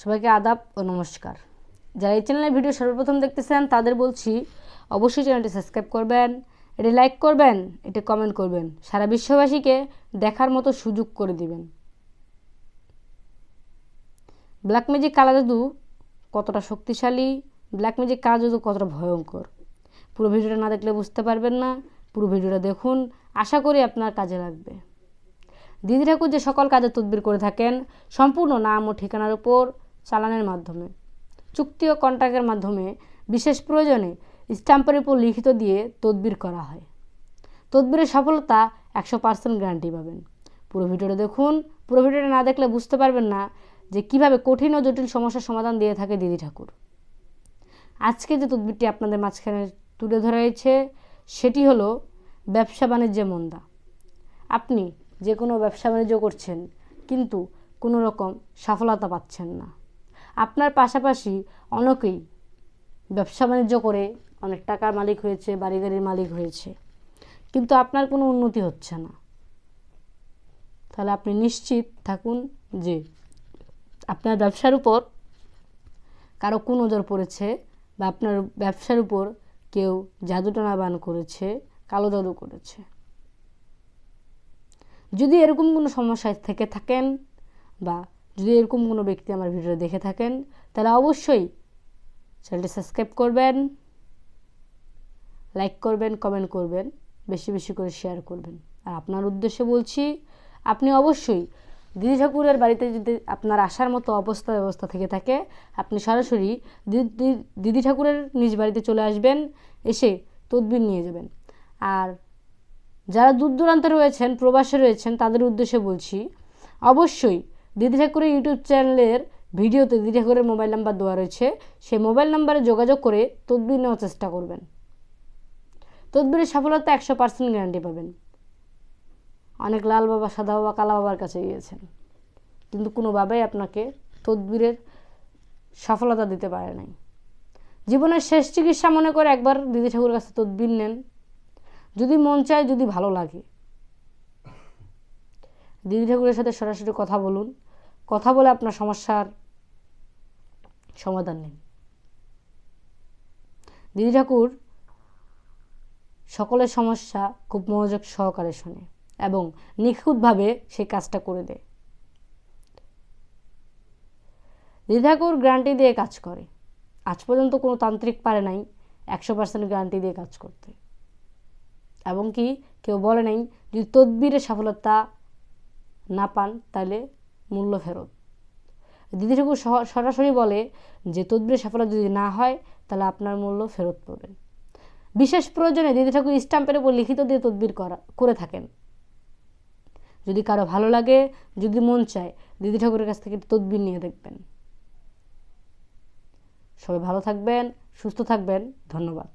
সবাইকে আদাব ও নমস্কার। যারা এই চ্যানেলের ভিডিও সর্বপ্রথম দেখতেছেন তাদের বলছি অবশ্যই চ্যানেলটি সাবস্ক্রাইব করবেন, এটি লাইক করবেন, এটি কমেন্ট করবেন, সারা বিশ্ববাসীকে দেখার মতো সুযোগ করে দিবেন। ব্ল্যাক ম্যাজিক কালা জাদু কতটা শক্তিশালী, ব্ল্যাক ম্যাজিক কালা জাদু কতটা ভয়ঙ্কর, পুরো ভিডিওটা না দেখলে বুঝতে পারবেন না। পুরো ভিডিওটা দেখুন, আশা করি আপনার কাজে লাগবে। দিদি ঠাকুর যে সকল কাজে তদবির করে থাকেন সম্পূর্ণ নাম ও ঠিকানার উপর চালানের মাধ্যমে, চুক্তি ও কন্ট্রাক্টের মাধ্যমে, বিশেষ প্রয়োজনে স্ট্যাম্পের উপর লিখিত দিয়ে তদবির করা হয়। তদবিরের সফলতা 100% গ্যারান্টি পাবেন। পুরো ভিডিওটা দেখুন, পুরো ভিডিওটা না দেখলে বুঝতে পারবেন না যে কিভাবে কঠিন ও জটিল সমস্যার সমাধান দিয়ে থাকে দিদি ঠাকুর। আজকে যে তদবিরটি আপনাদের মাঝখানে তুলে ধরা হয়েছে সেটি হলো ব্যবসা বাণিজ্যে মন্দা। আপনি যে কোনো ব্যবসা বাণিজ্য করছেন কিন্তু কোনো রকম সফলতা পাচ্ছেন না। আপনার পাশাপাশি অনেকেই ব্যবসা বাণিজ্য করে অনেক টাকার মালিক হয়েছে, বাড়ি গাড়ির মালিক হয়েছে, কিন্তু আপনার কোনো উন্নতি হচ্ছে না। তাহলে আপনি নিশ্চিত থাকুন যে আপনার ব্যবসার উপর কারো কুনজর পড়েছে বা আপনার ব্যবসার উপর কেউ জাদুটনা বান করেছে, কালো জাদু করেছে। যদি এরকম কোনো সমস্যায় থেকে থাকেন বা যদি এরকম কোনো ব্যক্তি আমার ভিডিও দেখে থাকেন তাহলে অবশ্যই চ্যানেলটি সাবস্ক্রাইব করবেন, লাইক করবেন, কমেন্ট করবেন, বেশি বেশি করে শেয়ার করবেন। আর আপনার উদ্দেশ্যে বলছি, আপনি অবশ্যই দিদি ঠাকুরের বাড়িতে যদি আপনার আসার মতো ব্যবস্থা থেকে থাকে আপনি সরাসরি দিদি ঠাকুরের নিজ বাড়িতে চলে আসবেন, এসে তদবির নিয়ে যাবেন। আর যারা দূর দূরান্তে রয়েছেন, প্রবাসে রয়েছেন, তাদের উদ্দেশ্যে বলছি অবশ্যই দিদি ঠাকুরের ইউটিউব চ্যানেলের ভিডিওতে দিদি ঠাকুরের মোবাইল নাম্বার দেওয়া রয়েছে, সেই মোবাইল নাম্বারে যোগাযোগ করে তদবির নেওয়ার চেষ্টা করবেন। তদবিরের সফলতা 100% গ্যারান্টি পাবেন। অনেক লাল বাবা, সাদা বাবা, কালা বাবার কাছে গিয়েছেন কিন্তু কোনোভাবেই আপনাকে তদবিরের সফলতা দিতে পারে নাই। জীবনের শেষ চিকিৎসা মনে করে একবার দিদি ঠাকুরের কাছে তদবির নেন, যদি মন চায়, যদি ভালো লাগে। দিদি ঠাকুরের সাথে সরাসরি কথা বলুন, কথা বলে আপনার সমস্যার সমাধান নিন। দিদি ঠাকুর সকলের সমস্যা খুব মনোযোগ সহকারে শোনে এবং নিখুঁতভাবে সেই কাজটা করে দেয়। দিদি ঠাকুর গ্যারান্টি দিয়ে কাজ করে। আজ পর্যন্ত কোনো তান্ত্রিক পারে নাই 100% গ্যারান্টি দিয়ে কাজ করতে। এবং কি কেউ বলে নাই যদি তদবিরের সফলতা না পান তাহলে মূল্য ফেরত। দিদি ঠাকুর সরাসরি বলে যে তদবিরের সফলতা যদি না হয় তাহলে আপনার মূল্য ফেরত পাবেন। বিশেষ প্রয়োজনে দিদি ঠাকুর স্ট্যাম্পের উপর লিখিত দিয়ে তদবির করে থাকেন। যদি কারো ভালো লাগে, যদি মন চায়, দিদি ঠাকুরের কাছ থেকে তদবির নিয়ে দেখবেন। সবাই ভালো থাকবেন, সুস্থ থাকবেন। ধন্যবাদ।